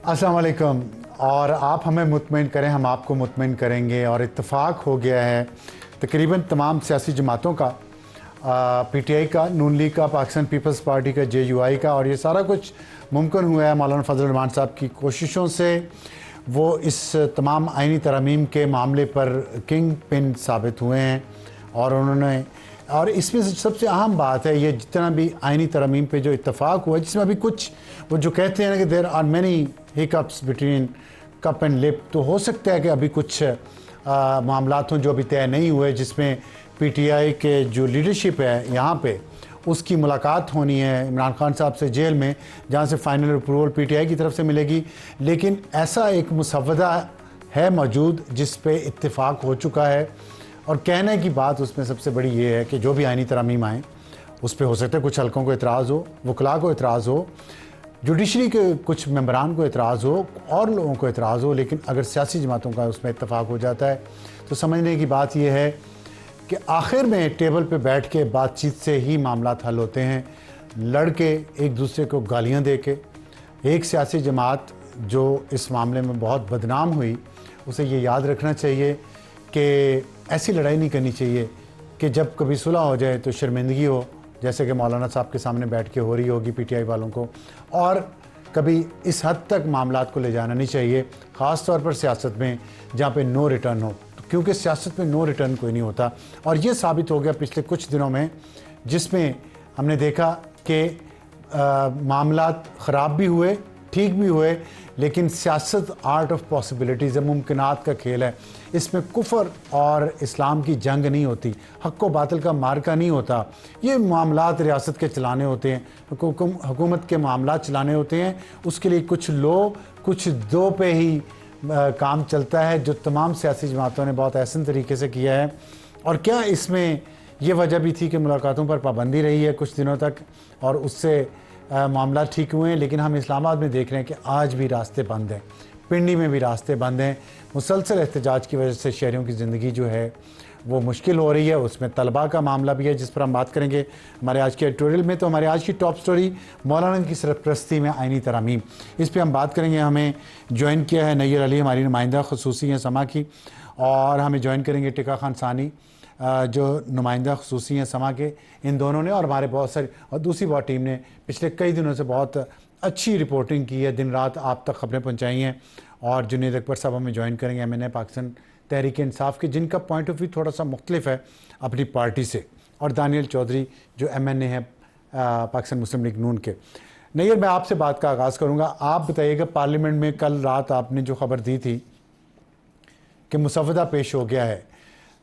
अस्सलाम वालेकुम। और आप हमें मुतमईन करें, हम आपको मुतमईन करेंगे। और इत्तेफाक हो गया है तकरीबन तमाम सियासी जमातों का, पीटीआई का, नून लीग का, पाकिस्तान पीपल्स पार्टी का, जेयूआई का। और ये सारा कुछ मुमकिन हुआ है मौलाना फजल रहमान साहब की कोशिशों से। वो इस तमाम आइनी तरमीम के मामले पर किंग पिन साबित हुए हैं। और इसमें सबसे अहम बात है, ये जितना भी आइनी तरमीम पे जो इत्तेफाक हुआ है, जिसमें अभी कुछ वो जो कहते हैं ना कि there are many hiccups between cup and lip, तो हो सकता है कि अभी कुछ मामलात हों जो अभी तय नहीं हुए, जिसमें पीटीआई के जो लीडरशिप है यहाँ पे उसकी मुलाकात होनी है इमरान खान साहब से जेल में, जहाँ से फाइनल अप्रूवल पीटीआई की तरफ से मिलेगी। लेकिन ऐसा एक मुसव्वदा है मौजूद जिस पे इत्तेफाक हो चुका है। और कहने की बात उसमें सबसे बड़ी ये है कि जो भी आइनी तरमीम आएँ उस पर हो सकता है कुछ हल्कों को एतराज़ हो, वकला को एतराज़ हो, जुडिशरी के कुछ मेंबरान को एतराज़ हो और लोगों को एतराज़ हो। लेकिन अगर सियासी जमातों का उसमें इत्तेफाक हो जाता है तो समझने की बात यह है कि आखिर में टेबल पे बैठ के बातचीत से ही मामला हल होते हैं। लड़के एक दूसरे को गालियां दे के, एक सियासी जमात जो इस मामले में बहुत बदनाम हुई, उसे ये याद रखना चाहिए कि ऐसी लड़ाई नहीं करनी चाहिए कि जब कभी सुलह हो जाए तो शर्मिंदगी हो, जैसे कि मौलाना साहब के सामने बैठ के हो रही होगी पीटीआई वालों को। और कभी इस हद तक मामलात को ले जाना नहीं चाहिए, ख़ास तौर पर सियासत में जहाँ पे नो रिटर्न हो, क्योंकि सियासत में नो रिटर्न कोई नहीं होता। और ये साबित हो गया पिछले कुछ दिनों में, जिसमें हमने देखा कि मामलात ख़राब भी हुए, ठीक भी हुए, लेकिन सियासत आर्ट ऑफ पॉसिबिलिटीज़ है, मुमकिनात का खेल है। इसमें कुफर और इस्लाम की जंग नहीं होती, हक़ व बातिल का मार्का नहीं होता। ये मामलात रियासत के चलाने होते हैं, हुकूमत के मामलात चलाने होते हैं। उसके लिए कुछ लो कुछ दो पे ही काम चलता है, जो तमाम सियासी जमातों ने बहुत एहसन तरीके से किया है। और क्या इसमें यह वजह भी थी कि मुलाकातों पर पाबंदी रही है कुछ दिनों तक और उससे मामला ठीक हुए हैं। लेकिन हम इस्लामाबाद में देख रहे हैं कि आज भी रास्ते बंद हैं, पिंडी में भी रास्ते बंद हैं। मुसलसल एहतजाज की वजह से शहरियों की ज़िंदगी जो है वो मुश्किल हो रही है। उसमें तलबा का मामला भी है जिस पर हम बात करेंगे हमारे आज के एडिटोरियल में। तो हमारी आज की टॉप स्टोरी मौलाना की सरपरस्ती में आइनी तरमीम, इस पर हम बात करेंगे। हमें ज्वाइन किया है नैयर अली, हमारी नुमाइंदा खसूसी हैं समा की, और हमें ज्वाइन करेंगे टिका खान सानी जो नुमाइंदा खसूसी हैं समा के। इन दोनों ने और हमारे बहुत सारी और दूसरी बहुत टीम ने पिछले कई दिनों से बहुत अच्छी रिपोर्टिंग की है, दिन रात आप तक खबरें पहुँचाई हैं। और जुनेद अकबर साहब हमें ज्वाइन करेंगे MNA पाकिस्तान तहरीक इंसाफ के, जिनका पॉइंट ऑफ व्यू थोड़ा सा मुख्तलिफ है अपनी पार्टी से। और दानियल चौधरी जो MNA है पाकिस्तान मुस्लिम लीग नून के। नैयर, मैं आपसे बात का आगाज़ करूँगा। आप बताइएगा, पार्लियामेंट में कल रात आपने जो खबर दी थी कि मुसव्वदा पेश हो गया है,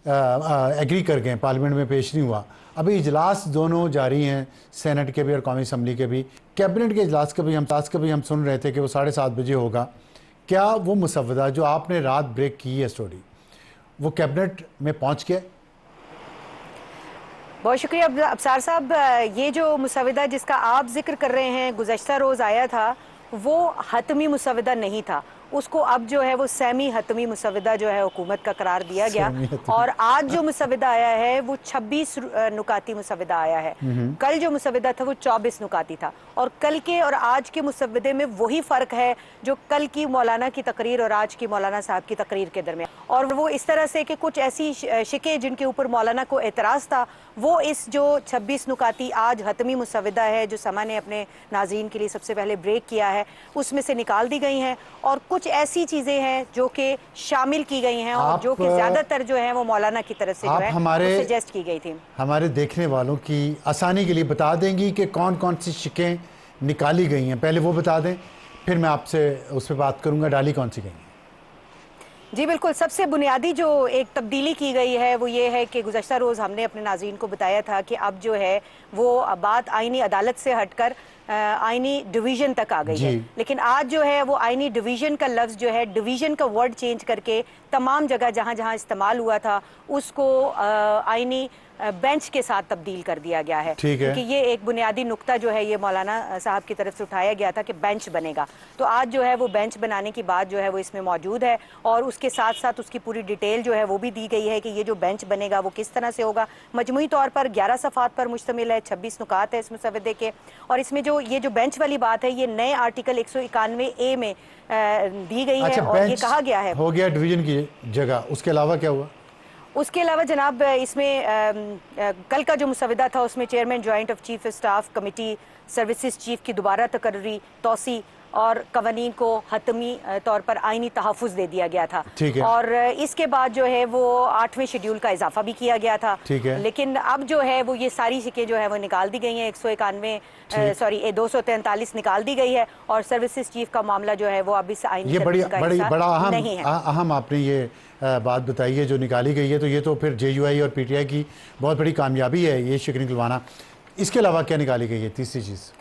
एग्री कर गए, पार्लियामेंट में पेश नहीं हुआ। अभी इजलास दोनों जारी हैं, सेनेट के भी और कौमी असम्बली के भी। कैबिनेट के इजलास के भी हम सुन रहे थे कि वो 7:30 बजे होगा। क्या वो मुसव्वदा जो आपने रात ब्रेक की है स्टोरी, वो कैबिनेट में पहुंच गया? बहुत शुक्रिया अबसार साहब। ये जो मुसव्वदा जिसका आप जिक्र कर रहे हैं गुज़श्ता रोज़ आया था, वो हतमी मुसव्वदा नहीं था। उसको अब जो है वो सेमी हतमी मुसव्वदा जो है हुकूमत का करार दिया गया। और आज जो मुसव्वदा आया है वो 26 नुकाती मुसव्वदा आया है। कल जो मुसव्वदा था वो 24 नुकाती था। और कल के और आज के मुसव्वदे में वही फ़र्क है जो कल की मौलाना की तकरीर और आज की मौलाना साहब की तकरीर के दरमियान। और वो इस तरह से कि कुछ ऐसी शिके जिनके ऊपर मौलाना को एतराज़ था, वो इस जो 26 नुकाती आज हतमी मुसव्वदा है जो समा ने अपने नाज़रीन के लिए सबसे पहले ब्रेक किया है, उसमें से निकाल दी गई हैं। और कुछ ऐसी चीजें हैं जो कि शामिल की गई हैं और जो कि ज्यादातर जो है वो मौलाना की तरफ से जो है सजेस्ट की गई थी। हमारे देखने वालों की आसानी के लिए बता देंगी कि कौन कौन सी शिकें निकाली गई हैं, पहले वो बता दें, फिर मैं आपसे उस पर बात करूंगा डाली कौन सी गई हैं। जी बिल्कुल, सबसे बुनियादी जो एक तब्दीली की गई है वो ये है कि गुज़श्ता रोज़ हमने अपने नाज़रीन को बताया था कि अब जो है वो बात आइनी अदालत से हटकर आइनी डिवीज़न तक आ गई है। लेकिन आज जो है वो आइनी डिवीज़न का लफ्ज़ जो है, डिवीज़न का वर्ड चेंज करके तमाम जगह जहाँ जहाँ इस्तेमाल हुआ था उसको आइनी बेंच के साथ तब्दील कर दिया गया है। क्योंकि ये एक बुनियादी नुक्ता जो है ये मौलाना साहब की तरफ से उठाया गया था कि बेंच बनेगा। तो आज जो है वो बेंच बनाने की बात जो है वो इसमें मौजूद है और उसके साथ साथ उसकी पूरी डिटेल जो है वो भी दी गई है कि ये जो बेंच बनेगा वो किस तरह से होगा। मजमूई तौर पर 11 सफ़ात पर मुश्तमिल है, 26 नुकात है इस मुसव्वदे के। और इसमें जो ये जो बेंच वाली बात है, ये नए आर्टिकल 191A में दी गई है अच्छा, और ये बेंच कहा गया है। हो गया डिवीजन की जगह, उसके अलावा क्या हुआ? उसके अलावा जनाब इसमें कल का जो मुसविदा था उसमें chairman joint of chief staff committee services chief की दोबारा तकर्री, तोसी और कवानीन को हतमी तौर पर आइनी तहफ़्फ़ुज़ दे दिया गया था। ठीक है। और इसके बाद जो है वो 8वें शेड्यूल का इजाफा भी किया गया था। ठीक है। लेकिन अब जो है वो ये सारी शिकें जो है वो निकाल दी गई हैं, 243 निकाल दी गई है और सर्विसेज चीफ का मामला जो है वो अब इस आइनी ये बड़ा हिस्सा नहीं है। अहम आपने ये बात बताई है जो निकाली गई है, तो ये तो फिर JUI और PTI की बहुत बड़ी कामयाबी है ये शिक निकलवाना। इसके अलावा क्या निकाली गई है तीसरी चीज़?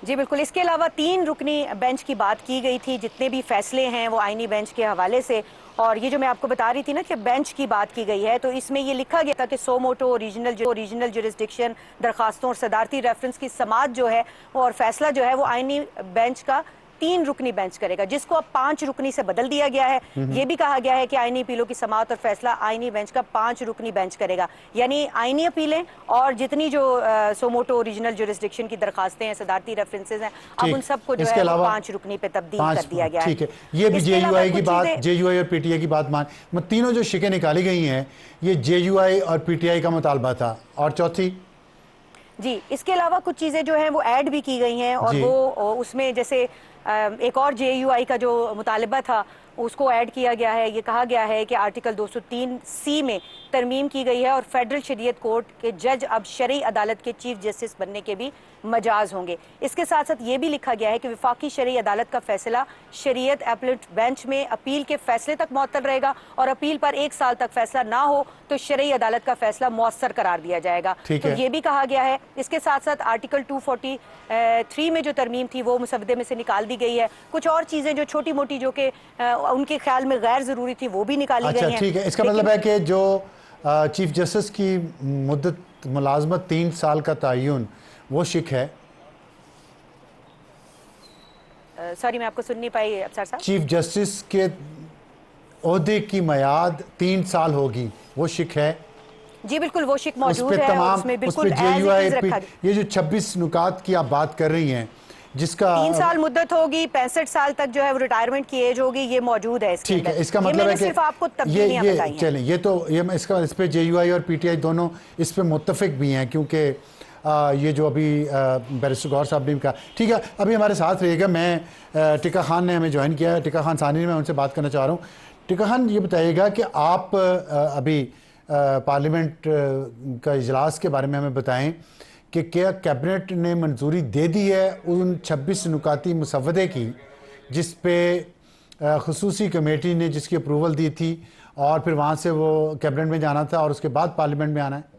जी बिल्कुल, इसके अलावा 3 रुकनी बेंच की बात की गई थी। जितने भी फैसले हैं वो आईनी बेंच के हवाले से, और ये जो मैं आपको बता रही थी ना कि बेंच की बात की गई है, तो इसमें ये लिखा गया था कि सो मोटो रीजनल जुरिस्डिक्शन दरखास्तों और सदारती रेफरेंस की समाअत जो है और फैसला जो है वो आईनी बेंच का 3 रुकनी बेंच करेगा, जिसको अब 5 रुकनी से बदल दिया गया है। ये भी कहा गया है कि आईनी अपीलों की समाअत और फैसला आईनी बेंच का 5 रुकनी बेंच करेगा। यानी आईनी अपीलें और जितनी जो सोमोटो ओरिजिनल जुरिस्डिक्शन की दरखास्तें हैं, सदारती रेफरेंसेस हैं, अब उन सबको जो है 5 रुकनी पे तब्दील कर दिया गया है। ठीक है, ये भी JUI की बात, JUI और PTI की बात मान, तीनों जो शिकें निकाली गई हैं ये JUI और PTI का मुतालबा था। और चौथी जी, इसके अलावा कुछ चीज़ें जो हैं वो ऐड भी की गई हैं और वो उसमें जैसे एक और JUI का जो मुतालबा था उसको ऐड किया गया है। ये कहा गया है कि आर्टिकल 203C में तरमीम की गई है और फेडरल शरीयत कोर्ट के जज अब शरई अदालत के चीफ जस्टिस बनने के भी मजाज होंगे। इसके साथ साथ ये भी लिखा गया है कि वफाकी शरई अदालत का फैसला शरीयत अपीलेट बेंच में अपील के फैसले तक मुअत्तल रहेगा और अपील पर 1 साल तक फैसला ना हो तो शरई अदालत का फैसला मुअस्सर करार दिया जाएगा। तो ये भी कहा गया है। इसके साथ साथ आर्टिकल 243 में जो तरमीम थी वो मुसवदे में से निकाल दी गई है। कुछ और चीज़ें जो छोटी मोटी जो कि उनके ख्याल में गैर ज़रूरी थी वो भी निकाली गई हैं। ठीक है, इसका मतलब है कि जो चीफ जस्टिस की मुद्दत मुलाजमत 3 साल का तयन वो शिक है। सॉरी मैं आपको सुन नहीं पाई अफसर साहब। चीफ जस्टिस के ओहदे की मयाद 3 साल होगी, वो शिक है। जी बिल्कुल, वो शिक मौजूद है और उसमें बिल्कुल ये जो 26 नुकात की आप बात कर रही हैं जिसका 3 साल मुद्दत होगी, 65 साल तक जो है वो रिटायरमेंट की एज होगी, ये मौजूद है। ठीक है, इसका मतलब है कि सिर्फ आपको तब्दीलियां बताई हैं। चलें, ये तो ये इस पे JUI और PTI दोनों इस पे मुत्तफिक भी हैं, क्योंकि ये जो अभी बैरिस्टर गौर साहब ने भी कहा। ठीक है, अभी हमारे साथ रहिएगा। मैं टिका खान ने हमें ज्वाइन किया है, टिका खान सानी ने, मैं उनसे बात करना चाह रहा हूँ। टिका खान, ये बताइएगा कि आप अभी पार्लियामेंट का इजलास के बारे में हमें बताएं कि क्या कैबिनेट ने मंजूरी दे दी है उन 26 नुकाती मुसवदे की जिस पे खुसूसी कमेटी ने जिसकी अप्रूवल दी थी और फिर वहाँ से वो कैबिनेट में जाना था और उसके बाद पार्लियामेंट में आना है?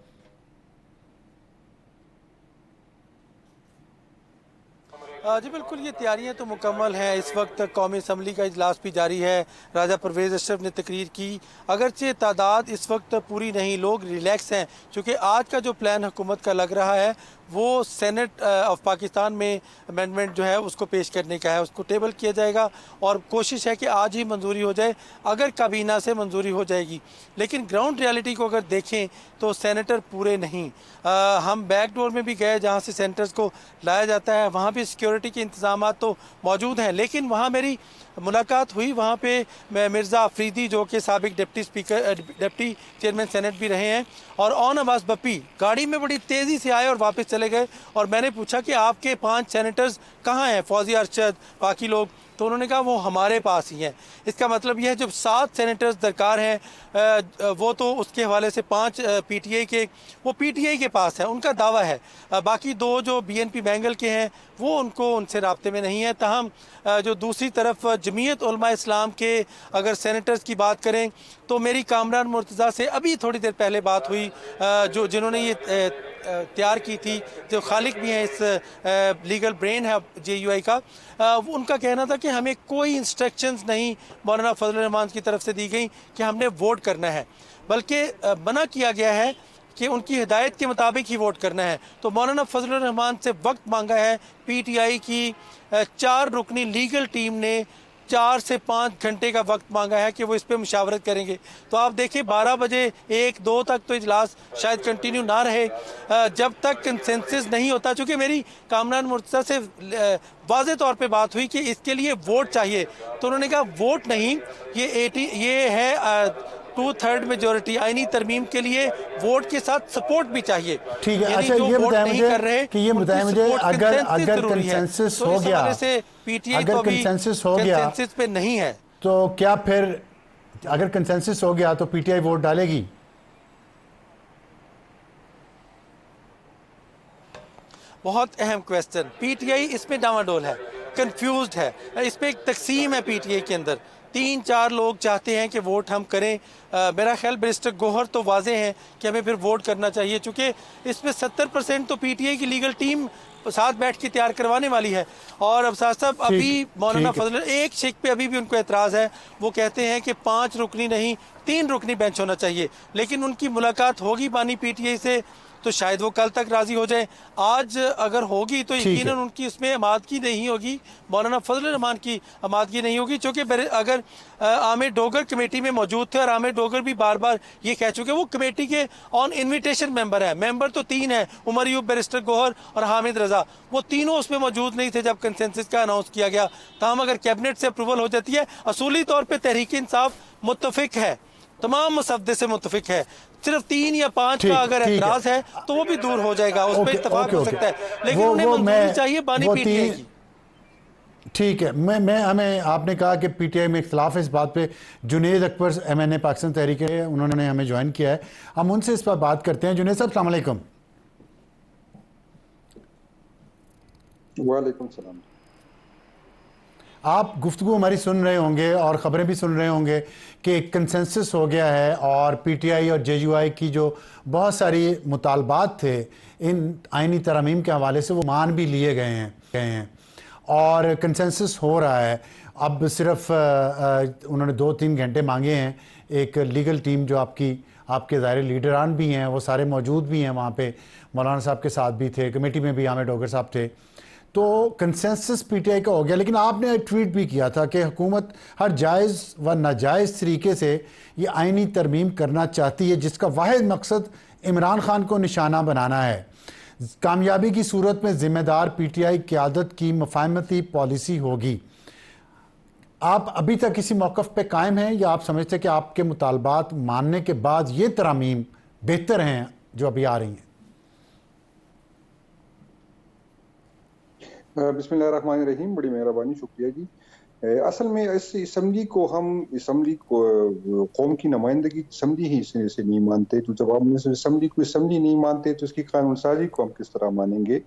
जी बिल्कुल, ये तैयारियां तो मुकम्मल हैं। इस वक्त कौमी असम्बली का इजलास भी जारी है। राजा परवेज़ अशरफ ने तकरीर की। अगरचे तादाद इस वक्त पूरी नहीं, लोग रिलैक्स हैं, क्योंकि आज का जो प्लान हुकूमत का लग रहा है वो सेनेट ऑफ पाकिस्तान में अमेंडमेंट जो है उसको पेश करने का है, उसको टेबल किया जाएगा और कोशिश है कि आज ही मंजूरी हो जाए, अगर काबीना से मंजूरी हो जाएगी। लेकिन ग्राउंड रियलिटी को अगर देखें तो सेनेटर पूरे नहीं। हम बैक डोर में भी गए जहाँ से सेनेटर्स को लाया जाता है, वहाँ भी सिक्योरिटी के इंतजाम तो मौजूद हैं, लेकिन वहाँ मेरी मुलाकात हुई, वहाँ पे मिर्ज़ा अफरीदी जो कि साबिक डिप्टी चेयरमैन सेनेट भी रहे हैं, और ऑन अब्बास बप्पी गाड़ी में बड़ी तेज़ी से आए और वापस चले गए। और मैंने पूछा कि आपके 5 सेनेटर्स कहाँ हैं, फौजी अरशद, बाकी लोग, तो उन्होंने कहा वो हमारे पास ही हैं। इसका मतलब यह है जो 7 सेनेटर्स दरकार हैं वो तो उसके हवाले से 5 PTI के, वो PTI के पास है, उनका दावा है। बाकी 2 जो BNP बेंगल के हैं वो उनसे राब्ते में नहीं है। ताहम जो दूसरी तरफ जमीयत उलमा इस्लाम के अगर सेनेटर्स की बात करें तो मेरी कामरान मुर्तज़ा से अभी थोड़ी देर पहले बात हुई, जिन्होंने ये तैयार की थी, जो खालिक भी हैं इस लीगल ब्रेन है JUI का, उनका कहना था कि हमें कोई इंस्ट्रक्शंस नहीं मौलाना फजल रहमान की तरफ से दी गई कि हमने वोट करना है, बल्कि मना किया गया है कि उनकी हिदायत के मुताबिक ही वोट करना है। तो मौलाना फजल रहमान से वक्त मांगा है। PTI की 4 रुकनी लीगल टीम ने 4 से 5 घंटे का वक्त मांगा है कि वो इस पे मुशावरत करेंगे। तो आप देखिए 12 बजे 1-2 तक तो इजलास शायद कंटिन्यू ना रहे, जब तक कंसेंसस नहीं होता। चूँकि मेरी कामरान मुर्तज़ा से वाज़े तौर पे बात हुई कि इसके लिए वोट चाहिए, तो उन्होंने कहा वोट नहीं, ये है 2/3 मेजोरिटी आईनी तरमीम के लिए वोट के साथ सपोर्ट भी चाहिए। ठीक है। यानी अच्छा, जो ये वोट बताएं नहीं मुझे कर रहे, कि ये बताएं उनकी मुझे सपोर्ट अगर ज़रूरी है। कंसेंसस तो हो इस गया, हवाले से पीटीआई अगर तो अभी कंसेंसस हो गया कंसेंसस पे नहीं है, तो क्या फिर अगर कंसेंसस हो गया तो पीटीआई वोट डालेगी? बहुत अहम क्वेश्चन। पीटीआई इसमें डामाडोल है, कंफ्यूज्ड है, इस पे एक तकसीम है पीटीआई के अंदर। 3-4 लोग चाहते हैं कि वोट हम करें। मेरा ख्याल बैरिस्टर गौहर तो वाजे हैं कि हमें फिर वोट करना चाहिए, चूँकि इसमें 70% तो पीटीआई की लीगल टीम साथ बैठ के तैयार करवाने वाली है। और अफसार साहब अभी मौलाना फजल एक शेख पे अभी भी उनको एतराज़ है। वो कहते हैं कि 5 रुकनी नहीं 3 रुकनी बेंच होना चाहिए, लेकिन उनकी मुलाकात होगी बानी पीटीआई से तो शायद वो कल तक राजी हो जाए। आज अगर होगी तो यकीनन उनकी इसमें आमादगी नहीं होगी, मौलाना फजल रहमान की आमादगी नहीं होगी, चूँकि अगर आमिर डोगर कमेटी में मौजूद थे और आमिर डोगर भी बार बार ये कह चुके वो कमेटी के ऑन इन्विटेशन मेंबर है। मेंबर तो 3 है, उमर यूब, बैरिस्टर गौहर और हामिद रजा, वो तीनों उसमें मौजूद नहीं थे जब कंसेंसस का अनाउंस किया गया। तमाम अगर कैबिनेट से अप्रूवल हो जाती है, असूली तौर पर तहरीक इंसाफ मुत्तफिक है, तमाम मुसवदे से मुतफिक है, सिर्फ 3 या 5 का अगर एतराज है तो वो भी दूर हो जाएगा, उस पर इत्तफाक हो सकता है, लेकिन उन्हें मंजूरी चाहिए बानी पीटीआई की। ठीक है। मैं हमें आपने कहा कि पीटीआई में इख्तलाफ है इस बात पे। जुनेद अकबर एमएनए पाकिस्तान तहरीक है, उन्होंने हमें ज्वाइन किया है, हम उनसे इस पर बात करते हैं। जुनेद साहब, अस्सलाम वालेकुम। वालेकुम सलाम। आप गुफ्तगू हमारी सुन रहे होंगे और ख़बरें भी सुन रहे होंगे कि कंसेंसस हो गया है और पीटीआई और जेयूआई की जो बहुत सारी मुतालबात थे इन आइनी तरमीम के हवाले से वो मान भी लिए गए हैं और कंसेंसस हो रहा है। अब सिर्फ उन्होंने 2-3 घंटे मांगे हैं। एक लीगल टीम जो आपके ज़ाहिर लीडरान भी हैं, वो सारे मौजूद भी हैं वहाँ पे, मौलाना साहब के साथ भी थे, कमेटी में भी आमिर डोगर साहब थे। तो कंसेंसस पीटीआई का हो गया, लेकिन आपने ट्वीट भी किया था कि हुकूमत हर जायज़ व नाजायज़ तरीके से ये आइनी तरमीम करना चाहती है जिसका वाहिद मकसद इमरान खान को निशाना बनाना है। कामयाबी की सूरत में ज़िम्मेदार पीटीआई क़यादत की मफाहमती पॉलिसी होगी। आप अभी तक किसी मौक़िफ़ पे कायम हैं या आप समझते हैं कि आपके मुतालबात मानने के बाद ये तरमीम बेहतर हैं जो अभी आ रही हैं? बिस्मिल्लाहिर्रहमानिर्रहीम, बड़ी मेहरबानी, शुक्रिया जी। असल में इस असम्बली को कौम की नुमाइंदगी असम्बली ही से नहीं मानते, तो जब हम इस असम्बली को असम्बली नहीं मानते तो इसकी कानून साजी को हम किस तरह मानेंगे।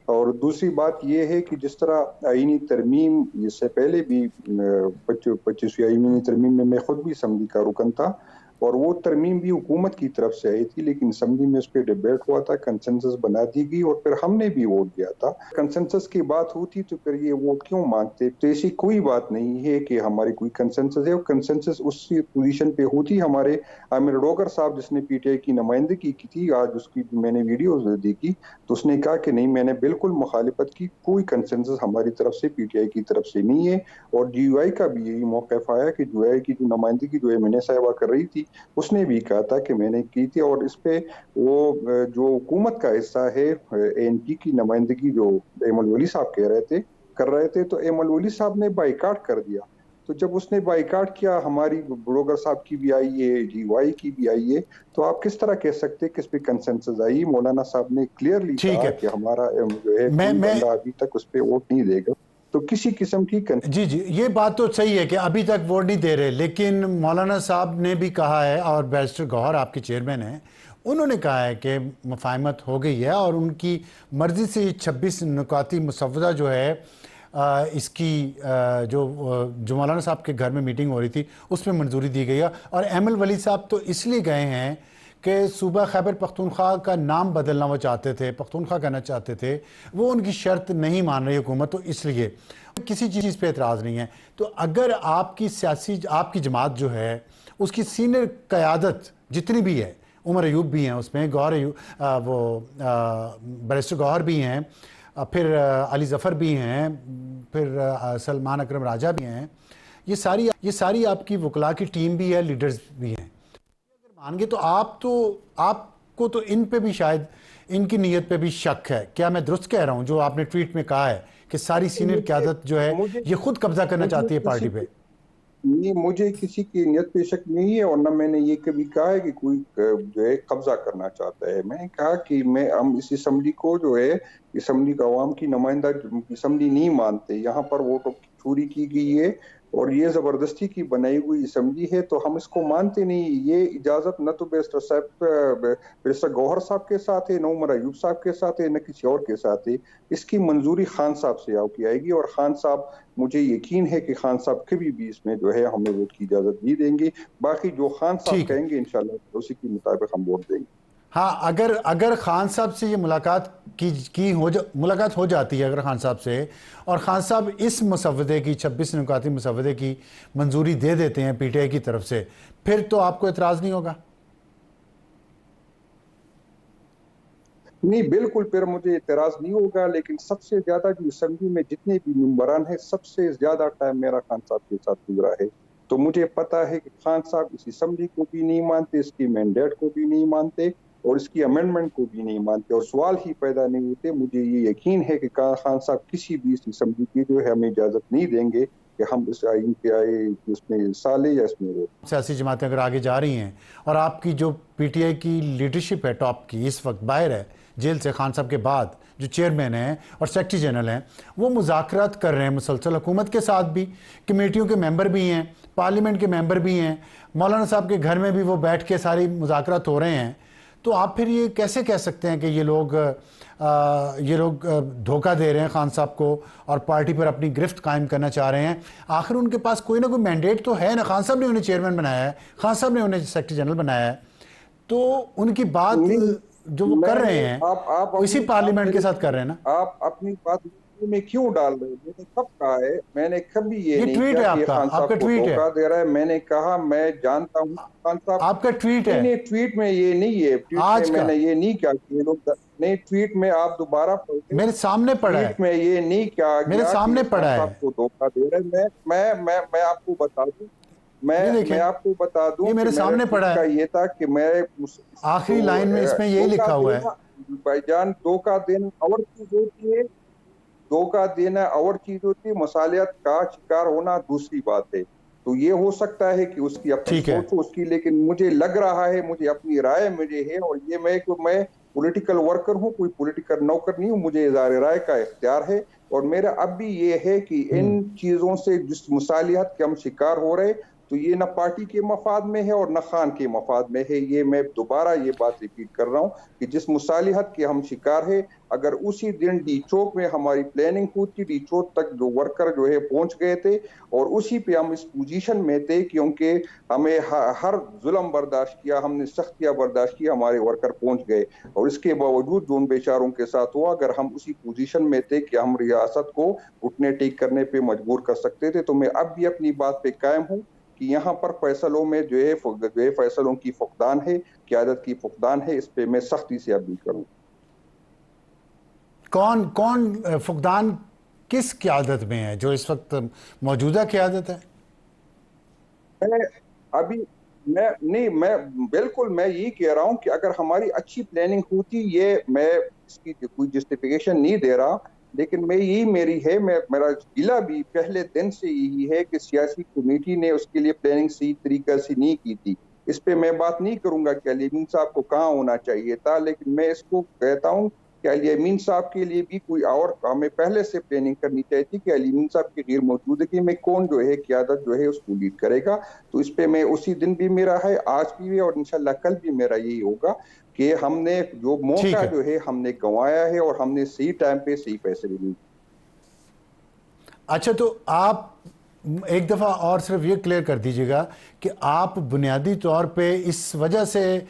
और दूसरी बात यह है कि जिस तरह आईनी तरमीम, इससे पहले भी 25वीं आईनी तरमीम में मैं खुद भी असम्बली का रुकन था और वो तरमीम भी हुकूमत की तरफ से आई थी, लेकिन असम्बली में उस पर डिबेट हुआ था, कंसेंसस बना दी गई और फिर हमने भी वोट दिया था। कंसेंसस की बात होती तो फिर ये वोट क्यों मांगते? तो ऐसी कोई बात नहीं है कि हमारी कोई कंसेंसस है, और कंसेंसस उसी पोजीशन पे होती। हमारे आमिर डोगर साहब जिसने पीटीआई की नुमाइंदगी की थी, आज उसकी मैंने वीडियोज देखी तो उसने कहा कि नहीं, मैंने बिल्कुल मुखालिफत की, कोई कंसेंसस हमारी तरफ से पीटीआई की तरफ से नहीं है। और जीयूआई का भी यही मौक़िफ़ आया कि जीयूआई की जो नुमाइंदगी जो एमएनए साहिबा कर रही थी उसने भी कहा था कि मैंने की थी, और इस पे वो जो हुकूमत का हिस्सा है एएनपी की नुमाइंदगी जो एमल वली साहब कर रहे थे तो एमल वली साहब ने बाइकाट कर दिया। तो जब उसने बाइकाट किया, हमारी डोगर साहब की भी आई है, जीवाई की भी आई है, तो आप किस तरह कह सकते हैं कि इस पे कंसेंसस आई? मौलाना साहब ने क्लियरली कहा कि हमारा जो है बंदा अभी तक उस पे वोट नहीं देगा, तो किसी किस्म की जी, ये बात तो सही है कि अभी तक वोट नहीं दे रहे, लेकिन मौलाना साहब ने भी कहा है और बैरिस्टर गौहर आपके चेयरमैन हैं, उन्होंने कहा है कि मुफाहमत हो गई है और उनकी मर्ज़ी से 26 नुकाती मुसव्वदा जो है इसकी जो मौलाना साहब के घर में मीटिंग हो रही थी उसमें मंजूरी दी गई है। और एमल वली साहब तो इसलिए गए हैं कि सूबा खैबर पख्तूनख्वा का नाम बदलना वो चाहते थे, पख्तूनख्वा करना चाहते थे, वो उनकी शर्त नहीं मान रही हुकूमत, तो इसलिए किसी चीज़ पे एतराज़ नहीं है। तो अगर आपकी जमात जो है उसकी सीनियर क़यादत जितनी भी है, उमर अयूब भी हैं उसमें, गौहर अयूब, बैरिस्टर गौहर भी हैं, फिर अली ज़फ़र भी हैं, फिर सलमान अकरम राजा भी हैं, ये सारी आपकी वकला की टीम भी है, लीडर्स भी हैं। अगर मान गए तो आपको तो इन पे भी शायद इनकी नीयत पे भी शक है। क्या मैं दुरुस्त कह रहा हूं जो आपने ट्वीट में कहा है कि सारी सीनियर क़यादत जो है ये खुद कब्जा करना चाहती है पार्टी पे? नहीं, मुझे किसी की नियत पे शक नहीं है और न मैंने ये कभी कहा है कि कोई जो है कब्जा करना चाहता है। मैंने कहा कि हम इस असम्बली को जो है असम्बली का अवाम की नुमाइंदा असम्बली नहीं मानते। यहाँ पर वोटों की चोरी की गई है और ये जबरदस्ती की बनाई हुई असम्बली है, तो हम इसको मानते नहीं। ये इजाजत न तो बैरिस्टर गौहर साहब के साथ है, न उमर अयूब साहब के साथ है, न किसी और के साथ है। इसकी मंजूरी खान साहब से की आएगी और खान साहब, मुझे यकीन है कि खान साहब कभी भी इसमें जो है हमें वोट की इजाजत नहीं देंगे। बाकी जो खान साहब कहेंगे इंशाल्लाह उसी के मुताबिक हम वोट देंगे। हाँ, अगर खान साहब से ये मुलाकात हो जाती है अगर खान साहब से, और खान साहब इस मुसव्वदे की 26 नुकाती मुसव्वदे की मंजूरी दे देते हैं पीटीआई की तरफ से, फिर तो आपको एतराज़ नहीं होगा? नहीं, बिल्कुल फिर मुझे एतराज नहीं होगा। लेकिन सबसे ज्यादा जो असम्बली में जितने भी मेंबरान हैं, सबसे ज्यादा टाइम मेरा खान साहब के साथ गुजरा है। तो मुझे पता है कि खान साहब इस असम्बली को भी नहीं मानते, इसकी मैंडेट को भी नहीं मानते और इसकी अमेंडमेंट को भी नहीं मानते और सवाल ही पैदा नहीं होते। मुझे ये यकीन है कि खान साहब किसी भी इस असम्बली की जो है हमें इजाजत नहीं देंगे कि हम इस आइन के आए उसमें हिस्सा ले या इसमें वो। सियासी जमातें अगर आगे जा रही हैं और आपकी जो पीटीआई की लीडरशिप है टॉप की इस वक्त बाहर है जेल से, खान साहब के बाद जो चेयरमैन हैं और सेक्रेटरी जनरल हैं, वो मुज़ाकरात कर रहे हैं मुसलसल हुकूमत के साथ भी, कमेटियों के मेंबर भी हैं, पार्लियामेंट के मेंबर भी हैं, मौलाना साहब के घर में भी वो बैठ के सारी मुज़ाकरात हो रहे हैं। तो आप फिर ये कैसे कह सकते हैं कि ये लोग धोखा दे रहे हैं खान साहब को और पार्टी पर अपनी गिरफ्त कायम करना चाह रहे हैं? आखिर उनके पास कोई ना कोई मैंडेट तो है ना। खान साहब ने उन्हें चेयरमैन बनाया है, खान साहब ने उन्हें सेक्रेटरी जनरल बनाया है, तो उनकी बात जो वो कर रहे हैं आप इसी पार्लियामेंट के साथ कर रहे हैं ना। आप अपनी बात में क्यों डाल रहे हैं? मैंने कब कहा है? मैंने कभी ये नहीं ट्वीट कहा है कि खान साहब को धोखा दे रहा है। मैंने कहा मैं जानता हूँ खान साहब। आपका ट्वीट है। नहीं, ट्वीट में ये नहीं है। ट्वीट में मैंने ये नहीं कहा कि ये लोग नहीं। ट्वीट में आप दोबारा मेरे सामने पड़ा है। ट्वीट में ये नहीं कहा, मेरे सामने पड़ा है, आपको धोखा दे रहे हैं। मैं आपको बता दूं, मैं आपको बता दूं, ये मेरे सामने पड़ा है। ये था कि मैं आखिरी लाइन में इसमें यही लिखा हुआ है, भाईजान धोखा देना और चीज होती है, धोखा देना और चीज होती है, मसालियत का शिकार होना दूसरी बात है। तो ये हो सकता है कि उसकी अपनी सोच हो उसकी, लेकिन मुझे लग रहा है, मुझे अपनी राय मुझे है और ये मैं पॉलिटिकल वर्कर हूँ, कोई पॉलिटिकल नौकर नहीं हूँ। मुझे इज़हार राय का इख्तियार है और मेरा अब भी ये है कि इन चीजों से जिस मुसालियत के हम शिकार हो रहे, तो ये न पार्टी के मफाद में है और न खान के मफाद में है। ये मैं दोबारा ये बात रिपीट कर रहा हूँ कि जिस मुसालिहत के हम शिकार है, अगर उसी दिन डी चौक में हमारी प्लानिंग होती, डी चौक तक जो वर्कर जो है पहुंच गए थे और उसी पे हम इस पोजीशन में थे क्योंकि हमें हर जुल्म बर्दाश्त किया, हमने सख्तियां बर्दाश्त की, हमारे वर्कर पहुंच गए और इसके बावजूद जो उन बेचारों के साथ हुआ, अगर हम उसी पोजीशन में थे कि हम रियासत को घुटने टेक करने पे मजबूर कर सकते थे, तो मैं अब भी अपनी बात पे कायम हूँ कि यहाँ पर फैसलों में जो है फैसलों की फुकदान है, क़यादत की फुकदान है। इस पे मैं सख्ती से अपील करूँ। कौन फुकदान किस क़यादत में है जो इस वक्त मौजूदा क़यादत है? मैं बिल्कुल मैं यही कह रहा हूँ कि अगर हमारी अच्छी प्लानिंग होती, ये मैं इसकी कोई जस्टिफिकेशन नहीं दे रहा, लेकिन मेरा गिला भी पहले दिन से यही है कि सियासी कमेटी ने उसके लिए प्लानिंग सही तरीके से नहीं की थी। इस पे मैं बात नहीं करूंगा कि अली अमीन साहब को कहाँ होना चाहिए था, लेकिन मैं इसको कहता हूँ कि अली अमीन साहब के लिए भी कोई और हमें पहले से प्लानिंग करनी चाहिए थी कि अली अमीन साहब की गैर मौजूदगी में कौन जो है क़यादत जो है उसको लीड करेगा। तो इस पे मैं उसी दिन भी मेरा है, आज भी है और इंशाल्लाह कल भी मेरा यही होगा कि हमने जो मौका जो है हमने गंवाया है और हमने सही टाइम पे सही फैसले लिए। अच्छा, तो आप एक दफ़ा और सिर्फ ये क्लियर कर दीजिएगा कि आप बुनियादी तौर पे इस वजह से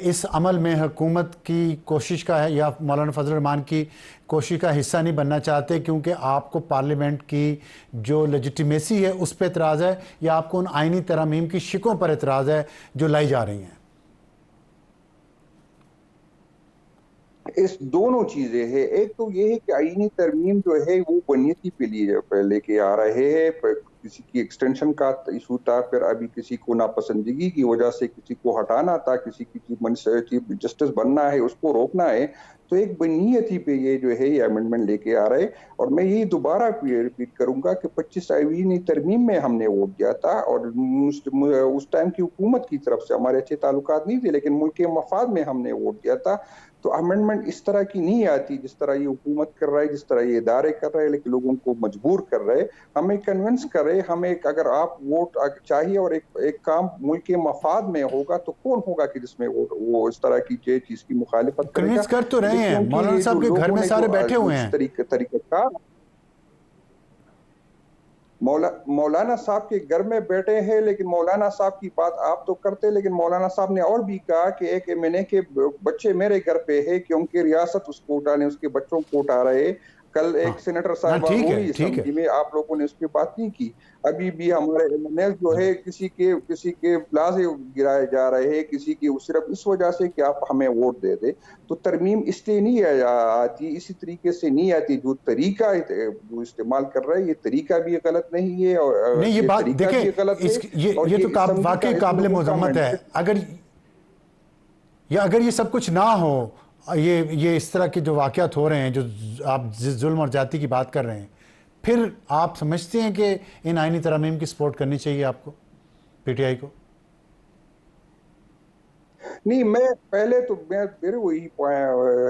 इस अमल में हुकूमत की कोशिश का है या मौलाना फजल रहमान की कोशिश का हिस्सा नहीं बनना चाहते क्योंकि आपको पार्लियामेंट की जो लेजिटिमेसी है उस पर एतराज़ है, या आपको उन आइनी तरमीम की शिकों पर एतराज़ है जो लाई जा रही हैं? इस दोनों चीजें हैं। एक तो ये है कि आईनी तरमीम जो है वो बुनियादी पे लिए लेके आ रहे हैं, किसी की एक्सटेंशन का इशू था, फिर अभी किसी को नापसंदगी की वजह से किसी को हटाना था, किसी की चीफ जस्टिस बनना है उसको रोकना है। तो एक बुनियादी पे ये जो है ये अमेंडमेंट लेके आ रहे। और मैं यही दोबारा रिपीट करूंगा कि 25 आईनी तरमीम में हमने वोट दिया था और उस टाइम की हुकूमत की तरफ से हमारे अच्छे ताल्लुकात नहीं थे, लेकिन मुल्क के मफाद में हमने वोट दिया था। तो अमेंडमेंट इस तरह की नहीं आती जिस तरह ये हुकूमत कर रहा है, जिस तरह ये इदारे कर रहे हैं, लेकिन लोगों को मजबूर कर रहे, हमें कन्विंस कर रहे। हमें अगर आप वोट चाहिए और एक काम मुल्क के मफाद में होगा तो कौन होगा कि जिसमें वो इस तरह की चीज की मुखालिफत करेगा। कन्विंस कर तो रहे हैं, मौलाना साहब के घर में सारे बैठे हुए हैं। तरीका मौलाना साहब के घर में बैठे हैं, लेकिन मौलाना साहब की बात आप तो करते, लेकिन मौलाना साहब ने और भी कहा कि एक एमएनए के बच्चे मेरे घर पे है क्योंकि रियासत उसको उठाने उसके बच्चों को उठा रहे। कल एक सेनेटर साहब हुई असेंबली में, आप लोगों ने उसकी बात नहीं की। अभी भी हमारे एमएनए जो है किसी के प्लाजे गिराए जा रहे हैं, किसी की सिर्फ इस वजह से कि आप हमें वोट दे दे। तो तरमीम इसलिए नहीं आती, इसी तरीके से नहीं आती। जो तरीका जो इस्तेमाल कर रहे हैं ये तरीका भी गलत नहीं है और नहीं, ये बात देखिए, ये तो वाकई काबिल मजम्मत है। अगर ये सब कुछ ना हो, ये इस तरह के जो वाक़यात हो रहे हैं, जो आप जिस जुल्म और जाति की बात कर रहे हैं, फिर आप समझते हैं कि इन आईनी तरमीम की सपोर्ट करनी चाहिए आपको, पीटीआई को? नहीं, मैं पहले तो मेरे वही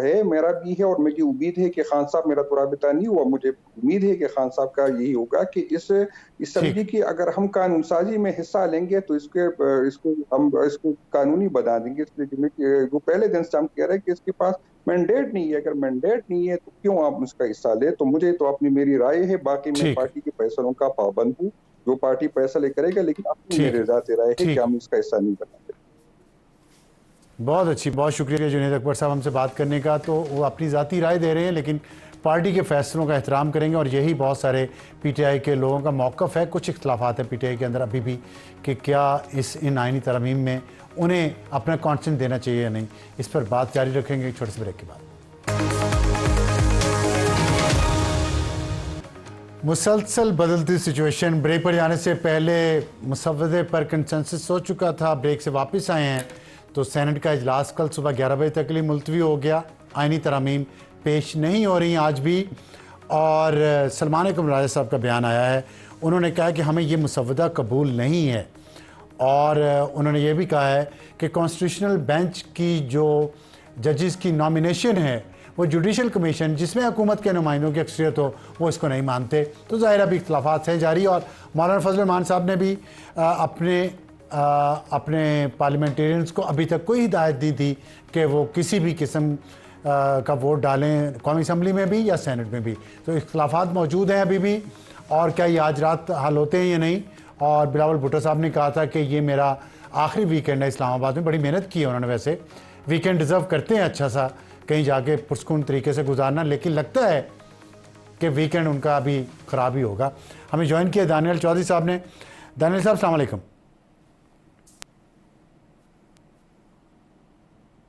है, मेरा भी है और मुझे उम्मीद है कि खान साहब, मेरा तो राबिता नहीं हुआ, मुझे उम्मीद है कि खान साहब का यही होगा कि इस असेंबली की अगर हम कानून साजी में हिस्सा लेंगे तो इसको कानूनी बना देंगे। जो पहले दिन से हम कह रहे हैं कि इसके पास मैंडेट नहीं है। अगर मैंडेट नहीं है तो क्यों आप उसका हिस्सा ले? तो मुझे तो अपनी मेरी राय है, बाकी मैं पार्टी के फैसलों का पाबंद हूँ, जो पार्टी फैसले करेगा, लेकिन अपनी मेरे जाते राय है कि हम इसका हिस्सा नहीं बनाते। बहुत अच्छी, बहुत शुक्रिया जुनैद अकबर साहब हमसे बात करने का। तो वो अपनी ज़ाती राय दे रहे हैं, लेकिन पार्टी के फैसलों का एहतराम करेंगे और यही बहुत सारे पीटीआई के लोगों का मौक़िफ़ है। कुछ इख्तलाफात है पीटीआई के अंदर अभी भी कि क्या इन आईनी तरमीम में उन्हें अपना कॉन्सेंट देना चाहिए या नहीं। इस पर बात जारी रखेंगे छोटे से ब्रेक के बाद। मुसलसल बदलती सिचुएशन, ब्रेक पर जाने से पहले मुसव्वदे पर कंसेंसस हो चुका था, ब्रेक से वापस आए हैं तो सेनेट का इजलास कल सुबह 11 बजे तक के लिए मुलतवी हो गया। आईनी तरमीम पेश नहीं हो रही आज भी, और सलमान अकबर राजा साहब का बयान आया है। उन्होंने कहा कि हमें ये मुसव्वदा कबूल नहीं है, और उन्होंने ये भी कहा है कि कॉन्स्टिट्यूशनल बेंच की जो जजेस की नॉमिनेशन है वो जुडिशल कमीशन जिसमें हुकूमत के नुमाइंदों की अक्सरियत हो, वो इसको नहीं मानते। तो ज़ाहिर अभी इख्तलाफात हैं जारी, और मौलाना फजल रहमान साहब ने भी अपने पार्लियामेंटेरियंस को अभी तक कोई हिदायत दी थी कि वो किसी भी किस्म का वोट डालें, कौमी असम्बली में भी या सेनेट में भी। तो इख्तलाफात मौजूद हैं अभी भी, और क्या ये आज रात हल होते हैं या नहीं। और बिलावल भुट्टो साहब ने कहा था कि ये मेरा आखिरी वीकेंड है इस्लामाबाद में। बड़ी मेहनत की है उन्होंने, वैसे वीकेंड डिज़र्व करते हैं अच्छा सा कहीं जाके पुरस्कून तरीके से गुजारना, लेकिन लगता है कि वीकेंड उनका अभी ख़राब ही होगा। हमें ज्वाइन किया दानियल चौधरी साहब ने। दानियल साहब अस्सलाम वालेकुम।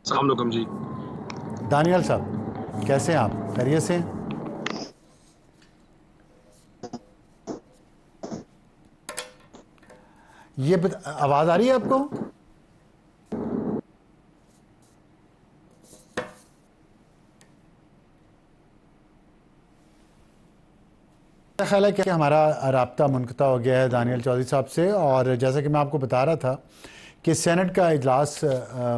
अस्सलाम वालेकुम जी। दानियल साहब कैसे हैं आप, खैरियत से हैं? ये आवाज़ आ रही है आपको? मेरा ख्याल है कि हमारा राब्ता मुनक़ता हो गया है दानियल चौधरी साहब से। और जैसा कि मैं आपको बता रहा था कि सेनेट का इजलास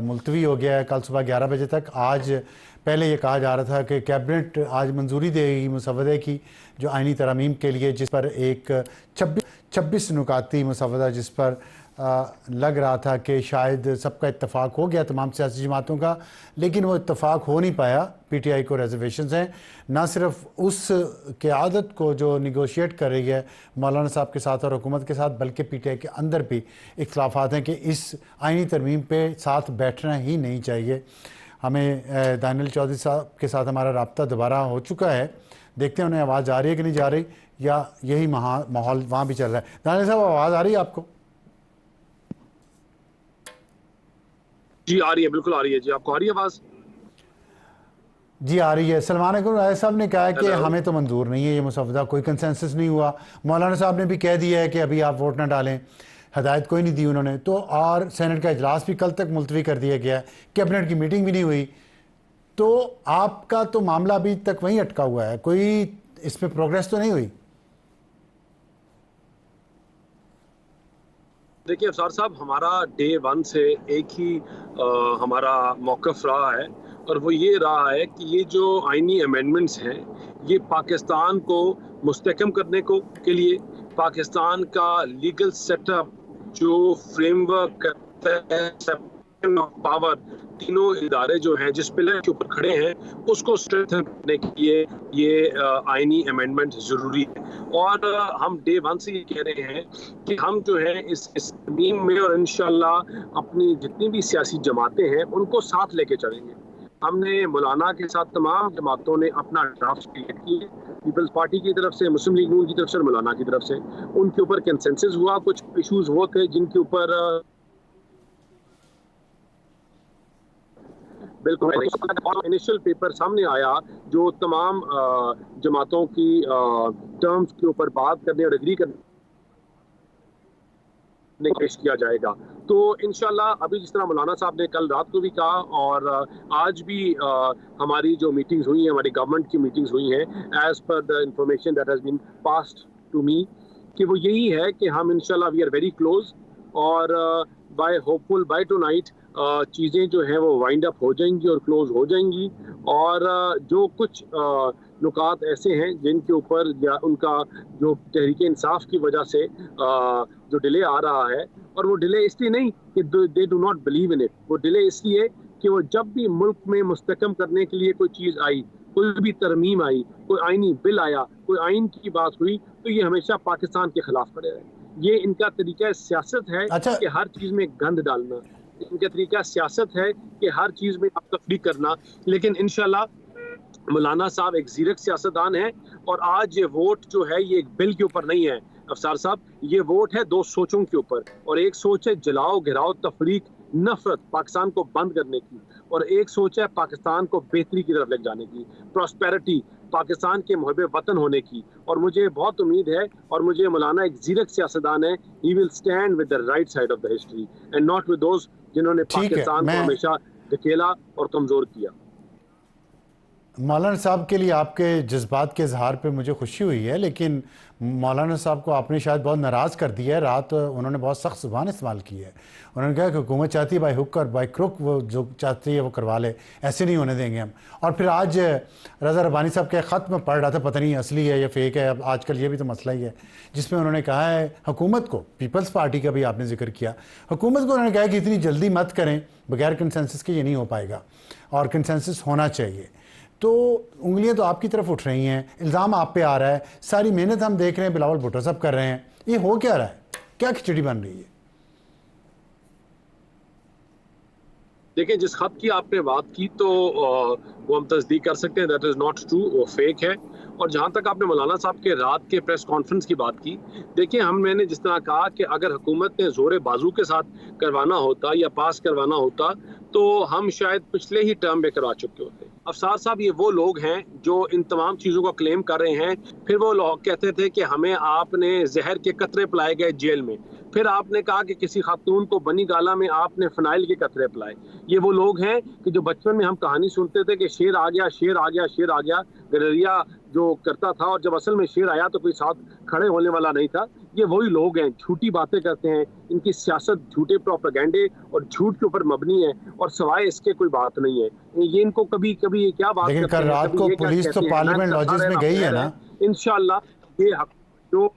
मुलतवी हो गया है कल सुबह 11 बजे तक। आज पहले ये कहा जा रहा था कि कैबिनेट आज मंजूरी देगी मुसव्वदे की जो आईनी तरमीम के लिए, जिस पर एक 26 नुकाती मुसव्वदा जिस पर लग रहा था कि शायद सबका इत्तफाक हो गया तमाम सियासी जमातों का, लेकिन वो इत्तफाक हो नहीं पाया। पीटीआई को रिजर्वेशंस हैं, ना सिर्फ उस क़यादत को जो निगोशिएट कर रही है मौलाना साहब के साथ और हुकूमत के साथ, बल्कि पीटीआई के अंदर भी इख्तलाफात हैं कि इस आईनी तरमीम पे साथ बैठना ही नहीं चाहिए। हमें दानियल चौधरी साहब के साथ हमारा राब्ता दोबारा हो चुका है, देखते हैं उन्हें आवाज़ आ रही है कि नहीं जा रही, या यही माहौल वहाँ भी चल रहा है। दानियल साहब आवाज़ आ रही है आपको? जी आ रही है, बिल्कुल आ रही है जी। आपको आ रही है आवाज़? जी आ रही है। सलमान अकबर राय साहब ने कहा है कि हमें तो मंजूर नहीं है ये मुसवदा, कोई कंसेंसस नहीं हुआ। मौलाना साहब ने भी कह दिया है कि अभी आप वोट ना डालें, हदायत कोई नहीं दी उन्होंने तो। और सेनेट का इजलास भी कल तक मुलतवी कर दिया गया है, कैबिनेट की मीटिंग भी नहीं हुई। तो आपका तो मामला अभी तक वहीं अटका हुआ है, कोई इसमें प्रोग्रेस तो नहीं हुई? देखिए अफसार साहब, हमारा डे वन से एक ही हमारा मौक़िफ़ रहा है, और वो ये रहा है कि ये जो आइनी अमेंडमेंट्स हैं ये पाकिस्तान को मुस्तहकम करने को के लिए, पाकिस्तान का लीगल सेटअप जो फ्रेमवर्क करता है, सेपरेशन ऑफ पावर, तीनों इदारे जो हैं जिस पिलर के ऊपर खड़े हैं उसको स्ट्रेंथन करने के लिए ये आइनी अमेंडमेंट ज़रूरी है। और हम डे वन से ये कह रहे हैं कि हम जो है इस टीम में, और इंशाल्लाह अपनी जितनी भी सियासी जमातें हैं उनको साथ लेके चलेंगे। हमने मौलाना के साथ तमाम जमातों ने अपना ड्राफ्ट क्रिएट किए, पीपल्स पार्टी की तरफ से, मुस्लिम लीग नून की तरफ से और मौलाना की तरफ से। उनके ऊपर कंसेंसस हुआ, कुछ इशूज़ वो थे जिनके ऊपर बिल्कुल इनिशियल पेपर सामने आया जो तमाम जमातों की टर्म्स के ऊपर बात करने और एग्री करने पेश किया जाएगा। तो इंशाल्लाह अभी जिस तरह मौलाना साहब ने कल रात को भी कहा और आज भी हमारी जो मीटिंग्स हुई हैं, हमारी गवर्नमेंट की मीटिंग्स हुई हैं, as per the information that has been passed to me, कि वो यही है कि हम इंशाल्लाह वी आर वेरी क्लोज, और बाय होपफुल बाय टुनाइट चीज़ें जो हैं वो वाइंड अप हो जाएंगी और क्लोज हो जाएंगी। और जो कुछ नुकात ऐसे हैं जिनके ऊपर या उनका जो तहरीक इंसाफ की वजह से जो डिले आ रहा है, और वो डिले इसलिए नहीं कि they do not believe in it, वो डिले इसलिए कि वो जब भी मुल्क में मुस्तकम करने के लिए कोई चीज़ आई, कोई भी तरमीम आई, कोई आइनी बिल आया, कोई आइन की बात हुई, तो ये हमेशा पाकिस्तान के खिलाफ खड़े रहे। ये इनका तरीका सियासत है कि हर चीज़ में गंद डालना, इनका तरीका सियासत है कि हर चीज़ में आप तफरीक करना। लेकिन इंशाल्लाह मौलाना साहब एक ज़ीरक सियासतदान है, और आज ये वोट जो है ये एक बिल के ऊपर नहीं है अफसार साहब, ये वोट है दो सोचों के ऊपर। और एक सोच है जलाओ घिराओ तफरीक नफरत पाकिस्तान को बंद करने की, और एक सोच है पाकिस्तान को बेहतरी की तरफ ले जाने की, प्रॉस्पेरिटी, पाकिस्तान के मुहब्बे वतन होने की। और मुझे बहुत उम्मीद है, और मुझे मौलाना एक ज़ीरक सियासतदान है, he will stand with the right side of the history and not with those जिन्होंने पाकिस्तान को हमेशा धकेला और कमज़ोर किया। मौलाना साहब के लिए आपके जज्बात के इजहार पे मुझे खुशी हुई है, लेकिन मौलाना साहब को आपने शायद बहुत नाराज़ कर दिया है। रात उन्होंने बहुत सख्त ज़ुबान इस्तेमाल की है। उन्होंने कहा कि हुकूमत चाहती है बाई हुक और बाई क्रुक वो जो चाहती है वो करवा ले, ऐसे नहीं होने देंगे हम। और फिर आज रज़ा रब्बानी साहब के ख़त में पढ़ रहा था, पता नहीं असली है या फेक है, अब आजकल ये भी तो मसला ही है, जिसमें उन्होंने कहा है हुकूमत को, पीपल्स पार्टी का भी आपने जिक्र किया, हुकूमत को उन्होंने कहा कि इतनी जल्दी मत करें, बगैर कंसेंसस के ये नहीं हो पाएगा और कंसेंसस होना चाहिए। तो उंगलियां तो आपकी तरफ उठ रही हैं, इल्ज़ाम आप पे आ रहा है, सारी मेहनत हम देख रहे हैं बिलावल भुट्टो साहब कर रहे हैं, ये हो क्या रहा है, क्या खिचड़ी बन रही है? देखिए, जिस खत की आपने बात की तो वो हम तस्दीक कर सकते हैं, दैट इज़ नॉट ट्रू, वो फेक है। और जहाँ तक आपने मौलाना साहब के रात के प्रेस कॉन्फ्रेंस की बात की, देखिए मैंने जिस तरह कहा कि अगर हुकूमत ने ज़ोर बाजू के साथ करवाना होता या पास करवाना होता तो हम शायद पिछले ही टर्म में करवा चुके होते। अफसार साहब, ये वो लोग हैं जो इन तमाम चीज़ों को क्लेम कर रहे हैं, फिर वो लोग कहते थे कि हमें आपने जहर के कतरे पिलाए गए जेल में, फिर आपने कहा कि किसी खातून को बनी गाला में आपने फिनाइल के कतरे पिलाए। ये वो लोग हैं कि जो बचपन में हम कहानी सुनते थे कि शेर आ गया, शेर आ गया, शेर आ गया, गडरिया जो करता था, और जब असल में शेर आया तो कोई साथ खड़े होने वाला नहीं था। ये वही लोग हैं, झूठी बातें करते हैं, इनकी सियासत झूठे प्रोपेगेंडे और झूठ के ऊपर मबनी है, और सिवाय इसके कोई बात नहीं है। ये इनको कभी कभी ये क्या बात लेकिन कल रात को पुलिस तो पार्लियामेंट लॉजेस में गई है ना। इंशाल्लाह ये जो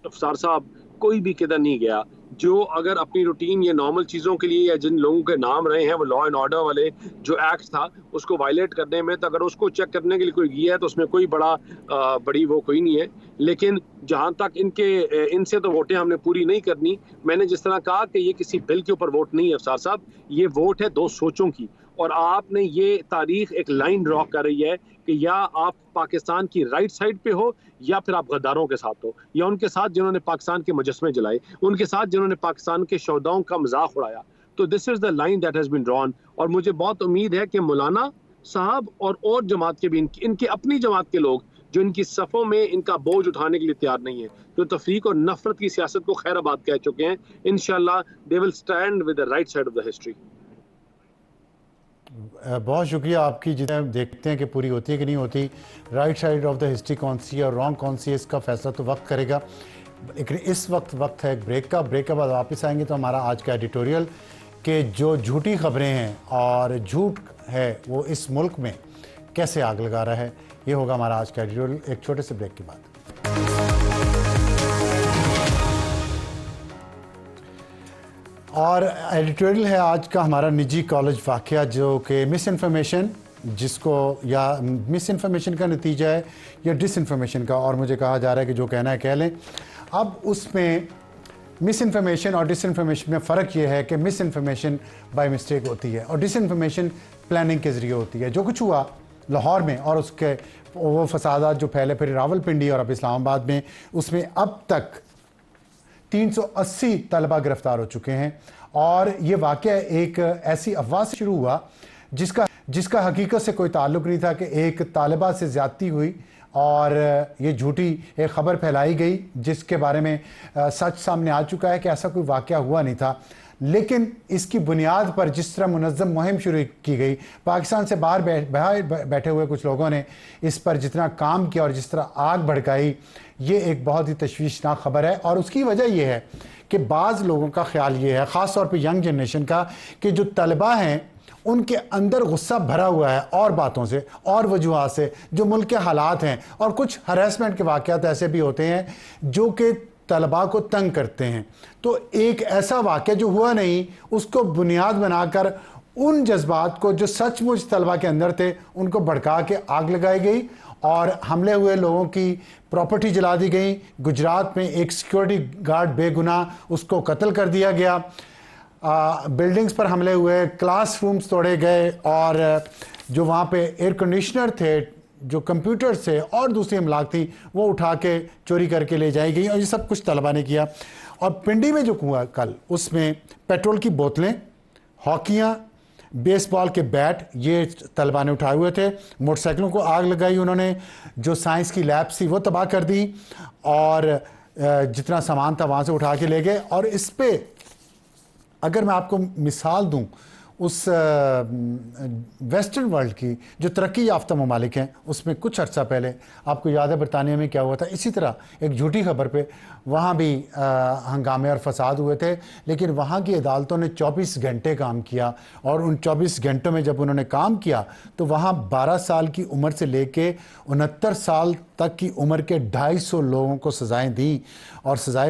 अफसार साहब कोई भी किधर नहीं गया, जो अगर अपनी रूटीन ये नॉर्मल चीज़ों के लिए या जिन लोगों के नाम रहे हैं वो लॉ एंड ऑर्डर वाले जो एक्ट था उसको वायलेट करने में, तो अगर उसको चेक करने के लिए कोई गया है तो उसमें कोई बड़ी वो कोई नहीं है। लेकिन जहाँ तक इनसे तो वोटें हमने पूरी नहीं करनी। मैंने जिस तरह कहा कि ये किसी बिल के ऊपर वोट नहीं है अफसार साहब, ये वोट है दो सोचों की। और आपने ये तारीख एक लाइन ड्रॉ कर रही है कि या आप पाकिस्तान की राइट साइड पे हो या फिर आप गद्दारों के साथ हो, या उनके साथ जिन्होंने पाकिस्तान के मुजस्मे जलाए, उनके साथ जिन्होंने पाकिस्तान के शहदाओं का मजाक उड़ाया। तो this is the line that has been drawn. और मुझे बहुत उम्मीद है कि मौलाना साहब और जमात के भी इनके अपनी जमात के लोग जो इनकी सफ़ों में इनका बोझ उठाने के लिए तैयार नहीं है, जो तफरीक और नफरत की सियासत को खैराबाद कह चुके हैं, इंशाल्लाह they will stand with the right side of the history. बहुत शुक्रिया आपकी। जितने देखते हैं कि पूरी होती है कि नहीं होती, right side of the history कौन सी है और रॉन्ग कौन सी है, इसका फैसला तो वक्त करेगा। लेकिन इस वक्त है एक ब्रेक का। ब्रेक के बाद वापस आएंगे तो हमारा आज का एडिटोरियल कि जो झूठी खबरें हैं और झूठ है वो इस मुल्क में कैसे आग लगा रहा है, ये होगा हमारा आज का एडिटोरियल एक छोटे से ब्रेक के बाद। और एडिटोरियल है आज का हमारा निजी कॉलेज वाक़या, जो कि मिस इन्फॉर्मेशन जिसको या मिस इन्फॉर्मेशन का नतीजा है या डिस इन्फॉर्मेशन का, और मुझे कहा जा रहा है कि जो कहना है कह लें। अब उसमें मिस इन्फॉर्मेशन और डिस इन्फॉर्मेशन में फ़र्क ये है कि मिस इन्फॉर्मेशन बाय मिस्टेक होती है और डिस इन्फॉर्मेशन प्लानिंग के ज़रिए होती है। जो कुछ हुआ लाहौर में और उसके वो फसादात जो फैले फिर रावलपिंडी और अब इस्लामाबाद में, उसमें अब तक 380 तलबा गिरफ्तार हो चुके हैं। और ये वाक़या एक ऐसी अफवाह से शुरू हुआ जिसका हकीकत से कोई ताल्लुक़ नहीं था कि एक तालिबा से ज़्यादती हुई और ये झूठी एक ख़बर फैलाई गई जिसके बारे में सच सामने आ चुका है कि ऐसा कोई वाक़या हुआ नहीं था। लेकिन इसकी बुनियाद पर जिस तरह मुनज़्ज़म मुहिम शुरू की गई, पाकिस्तान से बाहर बैठे हुए कुछ लोगों ने इस पर जितना काम किया और जिस तरह आग भड़काई, ये एक बहुत ही तशवीशनाक ख़बर है। और उसकी वजह यह है कि बाज़ लोगों का ख्याल ये है, ख़ास तौर पर यंग जनरेशन का, कि जो तलबा हैं उनके अंदर गुस्सा भरा हुआ है और बातों से और वजूहात से, जो मुल्क के हालात हैं, और कुछ हरासमेंट के वाक़यात ऐसे भी होते हैं जो कि तलबा को तंग करते हैं। तो एक ऐसा वाक़या जो हुआ नहीं, उसको बुनियाद बनाकर उन जज्बात को जो सचमुच तलबा के अंदर थे उनको भड़का के आग लगाई गई और हमले हुए लोगों की प्रॉपर्टी जला दी गई। गुजरात में एक सिक्योरिटी गार्ड बेगुनाह उसको कत्ल कर दिया गया, बिल्डिंग्स पर हमले हुए, क्लासरूम्स तोड़े गए और जो वहाँ पे एयर कंडीशनर थे, जो कंप्यूटर थे और दूसरी अमलाक थी, वो उठा के चोरी करके ले जाई गई। और ये सब कुछ तलबा ने किया। और पिंडी में जो हुआ कल, उसमें पेट्रोल की बोतलें, हॉकियाँ, बेसबॉल के बैट, ये तलबा ने उठाए हुए थे। मोटरसाइकिलों को आग लगाई उन्होंने, जो साइंस की लैब थी वो तबाह कर दी और जितना सामान था वहाँ से उठा के ले गए। और इस पर अगर मैं आपको मिसाल दूं उस वेस्टर्न वर्ल्ड की जो तरक्की याफ्ता ममालिक हैं, उसमें कुछ अर्सा पहले आपको याद है बरतानिया में क्या हुआ था, इसी तरह एक झूठी खबर पे वहाँ भी हंगामे और फसाद हुए थे। लेकिन वहाँ की अदालतों ने 24 घंटे काम किया और उन 24 घंटों में जब उन्होंने काम किया तो वहाँ 12 साल की उम्र से लेके 69 साल तक की उम्र के 250 लोगों को सज़ाएँ दी और सज़ा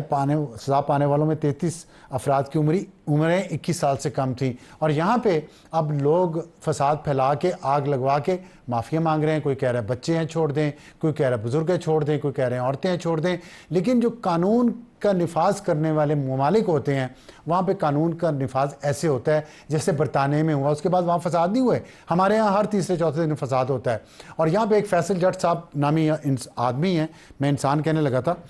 पाने वालों में 33 अफराद की उम्रें 21 साल से कम थी। और यहाँ पे अब लोग फसाद फैला के आग लगवा के माफ़िया मांग रहे हैं। कोई कह रहा है बच्चे हैं छोड़ दें, कोई कह रहा है बुजुर्ग हैं छोड़ दें, कोई कह रहे हैं औरतें हैं छोड़ दें। लेकिन जो कानून का निफाज करने वाले ममालिक होते हैं, वहाँ पे कानून का निफाज ऐसे होता है जैसे बरतानिया में हुआ, उसके बाद वहाँ फसाद नहीं हुए। हमारे यहाँ हर तीसरे चौथे दिन फसाद होता है। और यहाँ पे एक फैसल जट साहब नामी आदमी हैं, मैं इंसान कहने लगा था,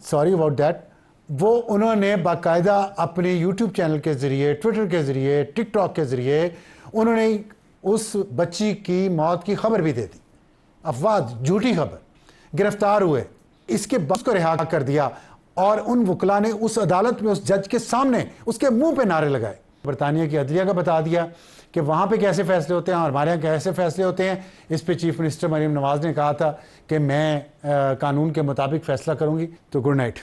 सॉरी अबाउट दैट, वो उन्होंने बाकायदा अपने यूट्यूब चैनल के ज़रिए, ट्विटर के ज़रिए, टिकटॉक के ज़रिए उन्होंने उस बच्ची की मौत की खबर भी दे दी। अफवाह, झूठी खबर, गिरफ्तार हुए, इसके बाद को रिहा कर दिया और उन वकला ने उस अदालत में उस जज के सामने उसके मुंह पे नारे लगाए। बरतानिया की अदलिया का बता दिया कि वहाँ पे कैसे फैसले होते हैं और हमारे यहाँ कैसे फैसले होते हैं। इस पे चीफ मिनिस्टर मरीम नवाज ने कहा था कि मैं कानून के मुताबिक फैसला करूँगी। तो गुड नाइट।